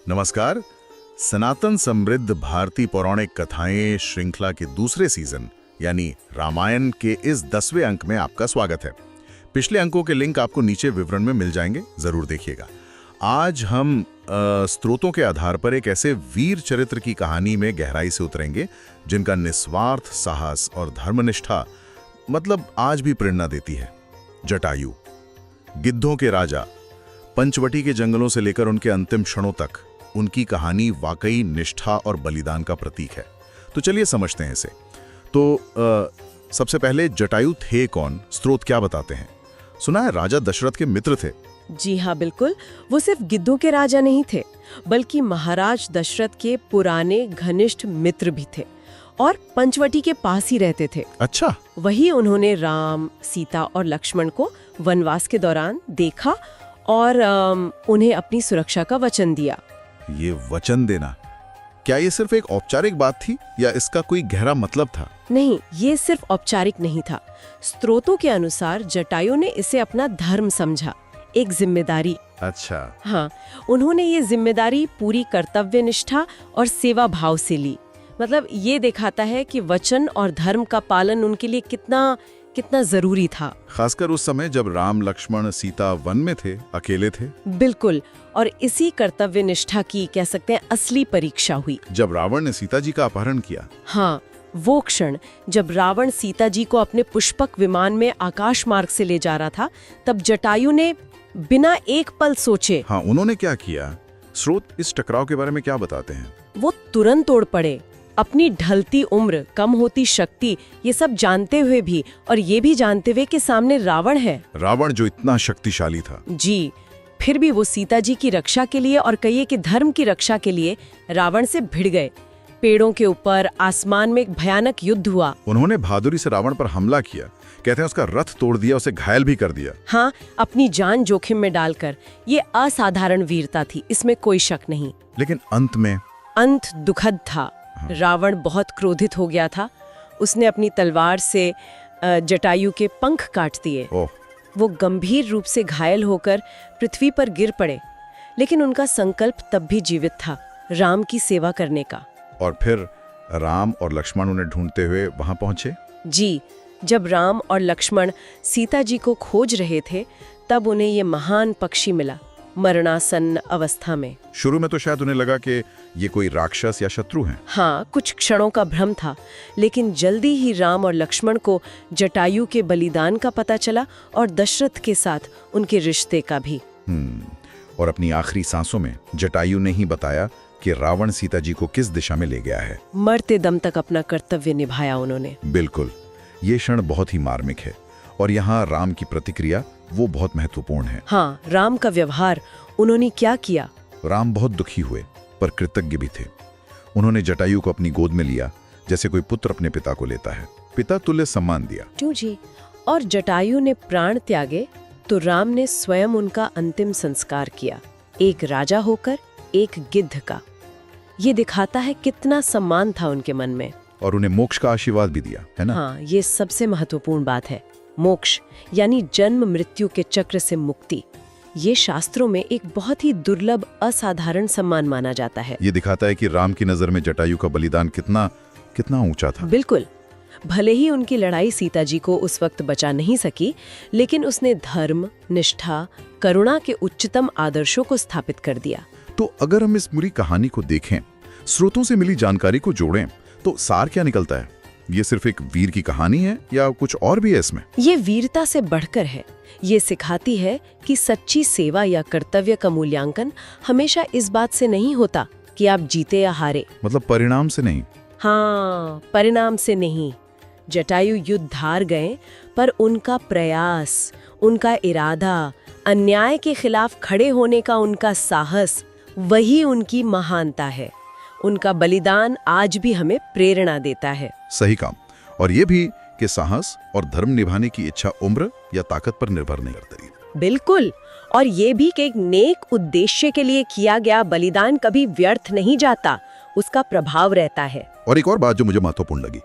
नमस्कार। सनातन समृद्ध भारतीय पौराणिक कथाएं श्रृंखला के दूसरे सीजन यानी रामायण के इस 10वें अंक में आपका स्वागत है। पिछले अंकों के लिंक आपको नीचे विवरण में मिल जाएंगे, जरूर देखिएगा। आज हम स्रोतों के आधार पर एक ऐसे वीर चरित्र की कहानी में गहराई से उतरेंगे जिनका निस्वार्थ साहस और धर्मनिष्ठा मतलब आज भी प्रेरणा देती है। जटायु, गिद्धों के राजा, पंचवटी के जंगलों से लेकर उनके अंतिम क्षणों तक उनकी कहानी वाकई निष्ठा और बलिदान का प्रतीक है। तो चलिए समझते हैं इसे। तो सबसे पहले जटायु थे कौन, स्रोत क्या बताते हैं? सुना है राजा दशरथ के मित्र थे। जी हाँ, बिल्कुल। वो सिर्फ गिद्धों के राजा नहीं थे, बल्कि महाराज दशरथ के पुराने घनिष्ठ मित्र भी थे और पंचवटी के पास ही रहते थे। अच्छा। वही उन्होंने राम, सीता और लक्ष्मण को वनवास के दौरान देखा और उन्हें अपनी सुरक्षा का वचन दिया। ये वचन देना, क्या ये सिर्फ एक औपचारिक बात थी या इसका कोई गहरा मतलब था? नहीं, ये सिर्फ औपचारिक नहीं था। स्रोतों के अनुसार जटायु ने इसे अपना धर्म समझा, एक जिम्मेदारी। अच्छा। हाँ, उन्होंने ये जिम्मेदारी पूरी कर्तव्यनिष्ठा और सेवा भाव से ली। मतलब ये दिखाता है कि वचन और धर्म का पालन उनके लिए कितना जरूरी था। खासकर उस समय जब राम, लक्ष्मण, सीता वन में थे, अकेले थे। बिल्कुल। और इसी कर्तव्य निष्ठा की कह सकते हैं असली परीक्षा हुई जब रावण ने सीता जी का अपहरण किया। हाँ, वो क्षण जब रावण सीता जी को अपने पुष्पक विमान में आकाश मार्ग से ले जा रहा था, तब जटायु ने बिना एक पल सोचे। हाँ, उन्होंने क्या किया? स्रोत इस टकराव के बारे में क्या बताते हैं? वो तुरंत तोड़ पड़े, अपनी ढलती उम्र, कम होती शक्ति, ये सब जानते हुए भी, और ये भी जानते हुए कि सामने रावण है। रावण जो इतना शक्तिशाली था। जी, फिर भी वो सीता जी की रक्षा के लिए और कहिए कि धर्म की रक्षा के लिए रावण से भिड़ गए। पेड़ों के ऊपर, आसमान में एक भयानक युद्ध हुआ। उन्होंने बहादुरी से रावण पर हमला किया, कहते हैं उसका रथ तोड़ दिया, उसे घायल भी कर दिया। हाँ, अपनी जान जोखिम में डालकर। ये असाधारण वीरता थी, इसमें कोई शक नहीं। लेकिन अंत दुखद था। रावण बहुत क्रोधित हो गया था। उसने अपनी तलवार से जटायु के पंख काट दिए। वो गंभीर रूप से घायल होकर पृथ्वी पर गिर पड़े, लेकिन उनका संकल्प तब भी जीवित था, राम की सेवा करने का। और फिर राम और लक्ष्मण उन्हें ढूंढते हुए वहां पहुंचे। जी, जब राम और लक्ष्मण सीता जी को खोज रहे थे, तब उन्हें ये महान पक्षी मिला, मरणासन्न अवस्था में। शुरू में तो शायद उन्हें लगा कि ये कोई राक्षस या शत्रु हैं। हाँ, कुछ क्षणों का भ्रम था, लेकिन जल्दी ही राम और लक्ष्मण को जटायु के बलिदान का पता चला और दशरथ के साथ उनके रिश्ते का भी। और अपनी आखिरी सांसों में जटायु ने ही बताया कि रावण सीता जी को किस दिशा में ले गया है। मरते दम तक अपना कर्तव्य निभाया उन्होंने। बिल्कुल, ये क्षण बहुत ही मार्मिक है और यहाँ राम की प्रतिक्रिया वो बहुत महत्वपूर्ण है। हाँ, राम का व्यवहार, उन्होंने क्या किया? राम बहुत दुखी हुए पर कृतज्ञ भी थे। उन्होंने जटायु को अपनी गोद में लिया, जैसे कोई पुत्र अपने पिता को लेता है। पिता तुल्य सम्मान दिया। क्यों जी? और जटायु ने प्राण त्यागे तो राम ने स्वयं उनका अंतिम संस्कार किया, एक राजा होकर एक गिद्ध का। ये दिखाता है कितना सम्मान था उनके मन में। और उन्हें मोक्ष का आशीर्वाद भी दिया, है ना? हाँ, ये सबसे महत्वपूर्ण बात है। मोक्ष यानी जन्म मृत्यु के चक्र से मुक्ति। ये शास्त्रों में एक बहुत ही दुर्लभ, असाधारण सम्मान माना जाता है। ये दिखाता है कि राम की नजर में जटायु का बलिदान कितना ऊंचा था। बिल्कुल। भले ही उनकी लड़ाई सीता जी को उस वक्त बचा नहीं सकी, लेकिन उसने धर्म, निष्ठा, करुणा के उच्चतम आदर्शों को स्थापित कर दिया। तो अगर हम इस पूरी कहानी को देखें, स्रोतों से मिली जानकारी को जोड़ें, तो सार क्या निकलता है? ये सिर्फ एक वीर की कहानी है या कुछ और भी है इसमें? ये वीरता से बढ़कर है। ये सिखाती है कि सच्ची सेवा या कर्तव्य का मूल्यांकन हमेशा इस बात से नहीं होता कि आप जीते या हारे। मतलब परिणाम से नहीं। हाँ, परिणाम से नहीं। जटायु युद्ध हार गए, पर उनका प्रयास, उनका इरादा, अन्याय के खिलाफ खड़े होने का उनका साहस, वही उनकी महानता है। उनका बलिदान आज भी हमें प्रेरणा देता है। सही काम। और ये भी कि साहस और धर्म निभाने की इच्छा उम्र या ताकत पर निर्भर नहीं करती। बिल्कुल। और ये भी कि एक नेक उद्देश्य के लिए किया गया बलिदान कभी व्यर्थ नहीं जाता, उसका प्रभाव रहता है। और एक और बात जो मुझे महत्वपूर्ण लगी,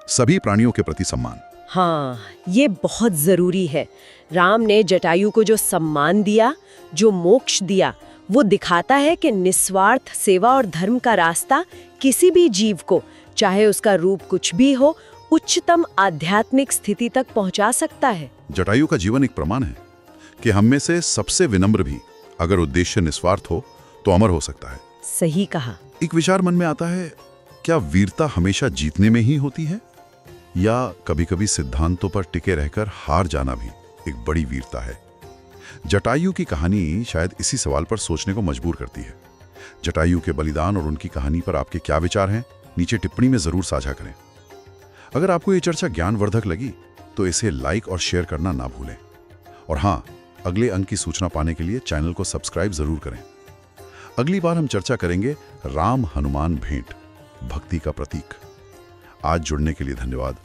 सभी प्राणियों के प्रति सम्मान। हाँ, ये बहुत जरूरी है। राम ने जटायु को जो सम्मान दिया, जो मोक्ष दिया, वो दिखाता है कि निस्वार्थ सेवा और धर्म का रास्ता किसी भी जीव को, चाहे उसका रूप कुछ भी हो, उच्चतम आध्यात्मिक स्थिति तक पहुंचा सकता है। जटायु का जीवन एक प्रमाण है कि हम में से सबसे विनम्र भी अगर उद्देश्य निस्वार्थ हो तो अमर हो सकता है। सही कहा। एक विचार मन में आता है, क्या वीरता हमेशा जीतने में ही होती है, या कभी-कभी सिद्धांतों पर टिके रहकर हार जाना भी एक बड़ी वीरता है? जटायु की कहानी शायद इसी सवाल पर सोचने को मजबूर करती है। जटायु के बलिदान और उनकी कहानी पर आपके क्या विचार हैं, नीचे टिप्पणी में जरूर साझा करें। अगर आपको ये चर्चा ज्ञानवर्धक लगी तो इसे लाइक और शेयर करना ना भूलें। और हाँ, अगले अंक की सूचना पाने के लिए चैनल को सब्सक्राइब जरूर करें। अगली बार हम चर्चा करेंगे राम हनुमान भेंट, भक्ति का प्रतीक। आज जुड़ने के लिए धन्यवाद।